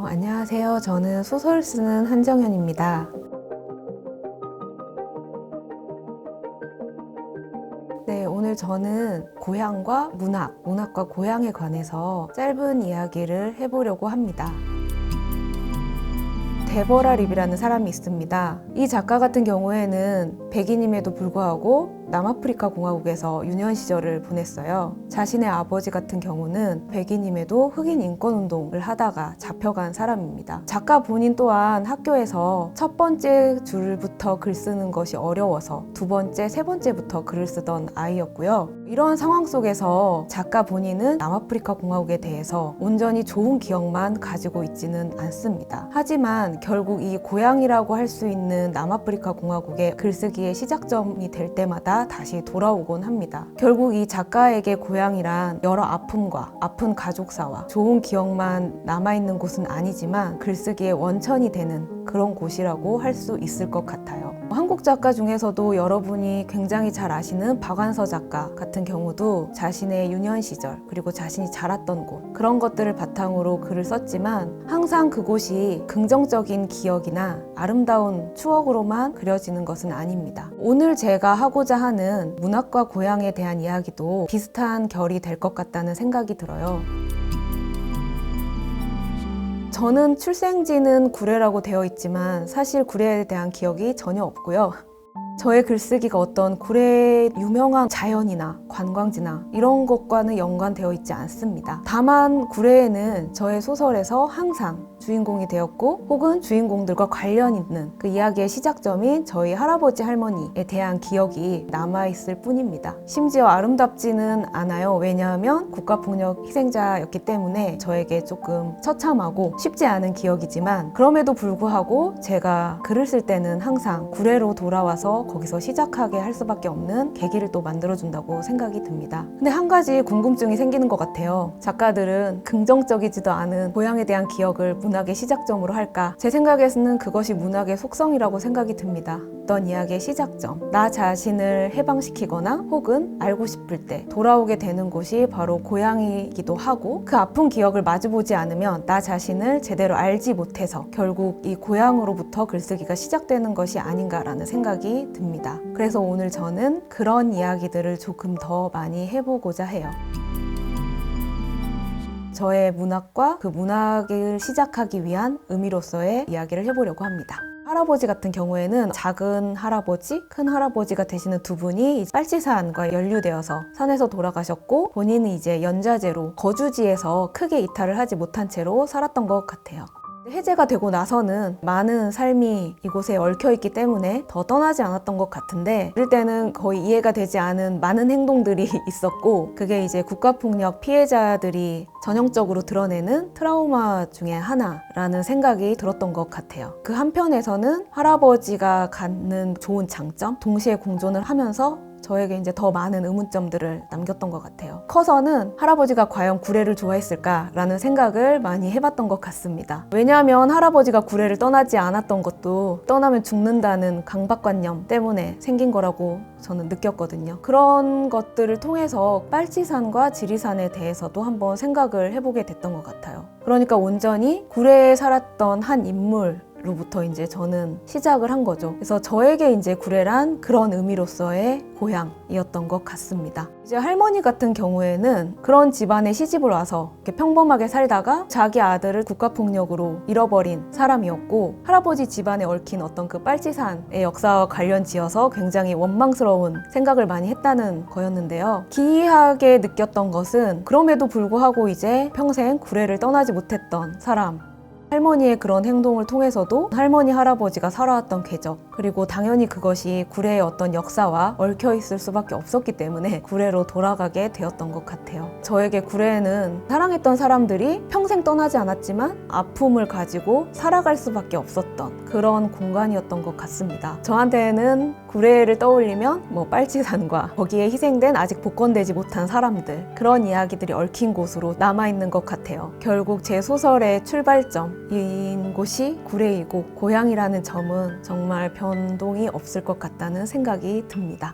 안녕하세요. 저는 소설 쓰는 한정현입니다. 네, 오늘 저는 고향과 문학과 고향에 관해서 짧은 이야기를 해보려고 합니다. 데보라 립이라는 사람이 있습니다. 이 작가 같은 경우에는 백인임에도 불구하고 남아프리카 공화국에서 유년 시절을 보냈어요. 자신의 아버지 같은 경우는 백인임에도 흑인 인권운동을 하다가 잡혀간 사람입니다. 작가 본인 또한 학교에서 첫 번째 줄부터 글 쓰는 것이 어려워서 두 번째, 세 번째부터 글을 쓰던 아이였고요. 이러한 상황 속에서 작가 본인은 남아프리카 공화국에 대해서 온전히 좋은 기억만 가지고 있지는 않습니다. 하지만 결국 이 고향이라고 할 수 있는 남아프리카 공화국의 글쓰기의 시작점이 될 때마다 다시 돌아오곤 합니다. 결국 이 작가에게 고향이란 여러 아픔과 아픈 가족사와 좋은 기억만 남아있는 곳은 아니지만 글쓰기의 원천이 되는 그런 곳이라고 할 수 있을 것 같아요. 한국 작가 중에서도 여러분이 굉장히 잘 아시는 박완서 작가 같은 경우도 자신의 유년 시절 그리고 자신이 자랐던 곳 그런 것들을 바탕으로 글을 썼지만 항상 그곳이 긍정적인 기억이나 아름다운 추억으로만 그려지는 것은 아닙니다. 오늘 제가 하고자 하는 문학과 고향에 대한 이야기도 비슷한 결이 될 것 같다는 생각이 들어요. 저는 출생지는 구례라고 되어 있지만 사실 구례에 대한 기억이 전혀 없고요. 저의 글쓰기가 어떤 구례의 유명한 자연이나 관광지나 이런 것과는 연관되어 있지 않습니다. 다만 구례에는 저의 소설에서 항상 주인공이 되었고 혹은 주인공들과 관련 있는 그 이야기의 시작점인 저희 할아버지 할머니에 대한 기억이 남아있을 뿐입니다. 심지어 아름답지는 않아요. 왜냐하면 국가폭력 희생자였기 때문에 저에게 조금 처참하고 쉽지 않은 기억이지만 그럼에도 불구하고 제가 글을 쓸 때는 항상 구례로 돌아와서 거기서 시작하게 할 수밖에 없는 계기를 또 만들어준다고 생각이 듭니다. 근데 한 가지 궁금증이 생기는 것 같아요. 작가들은 긍정적이지도 않은 고향에 대한 기억을 문학의 시작점으로 할까? 제 생각에서는 그것이 문학의 속성이라고 생각이 듭니다. 어떤 이야기의 시작점, 나 자신을 해방시키거나 혹은 알고 싶을 때 돌아오게 되는 곳이 바로 고향이기도 하고 그 아픈 기억을 마주보지 않으면 나 자신을 제대로 알지 못해서 결국 이 고향으로부터 글쓰기가 시작되는 것이 아닌가라는 생각이 듭니다. 그래서 오늘 저는 그런 이야기들을 조금 더 많이 해보고자 해요. 저의 문학과 그 문학을 시작하기 위한 의미로서의 이야기를 해보려고 합니다. 할아버지 같은 경우에는 작은 할아버지, 큰 할아버지가 되시는 두 분이 빨치산과 연루되어서 산에서 돌아가셨고 본인은 이제 연좌제로 거주지에서 크게 이탈을 하지 못한 채로 살았던 것 같아요. 해제가 되고 나서는 많은 삶이 이곳에 얽혀있기 때문에 더 떠나지 않았던 것 같은데 어릴 때는 거의 이해가 되지 않은 많은 행동들이 있었고 그게 이제 국가폭력 피해자들이 전형적으로 드러내는 트라우마 중에 하나라는 생각이 들었던 것 같아요. 그 한편에서는 할아버지가 갖는 좋은 장점, 동시에 공존을 하면서 저에게 이제 더 많은 의문점들을 남겼던 것 같아요. 커서는 할아버지가 과연 구례를 좋아했을까라는 생각을 많이 해봤던 것 같습니다. 왜냐하면 할아버지가 구례를 떠나지 않았던 것도 떠나면 죽는다는 강박관념 때문에 생긴 거라고 저는 느꼈거든요. 그런 것들을 통해서 빨치산과 지리산에 대해서도 한번 생각을 해보게 됐던 것 같아요. 그러니까 온전히 구례에 살았던 한 인물 로부터 이제 저는 시작을 한 거죠. 그래서 저에게 이제 구례란 그런 의미로서의 고향이었던 것 같습니다. 이제 할머니 같은 경우에는 그런 집안에 시집을 와서 이렇게 평범하게 살다가 자기 아들을 국가폭력으로 잃어버린 사람이었고 할아버지 집안에 얽힌 어떤 그 빨치산의 역사와 관련 지어서 굉장히 원망스러운 생각을 많이 했다는 거였는데요. 기이하게 느꼈던 것은 그럼에도 불구하고 이제 평생 구례를 떠나지 못했던 사람 할머니의 그런 행동을 통해서도 할머니, 할아버지가 살아왔던 궤적 그리고 당연히 그것이 구례의 어떤 역사와 얽혀있을 수밖에 없었기 때문에 구례로 돌아가게 되었던 것 같아요. 저에게 구례는 사랑했던 사람들이 평생 떠나지 않았지만 아픔을 가지고 살아갈 수밖에 없었던 그런 공간이었던 것 같습니다. 저한테는 구례를 떠올리면 빨치산과 거기에 희생된 아직 복권되지 못한 사람들 그런 이야기들이 얽힌 곳으로 남아있는 것 같아요. 결국 제 소설의 출발점인 곳이 구례이고 고향이라는 점은 정말 변동이 없을 것 같다는 생각이 듭니다.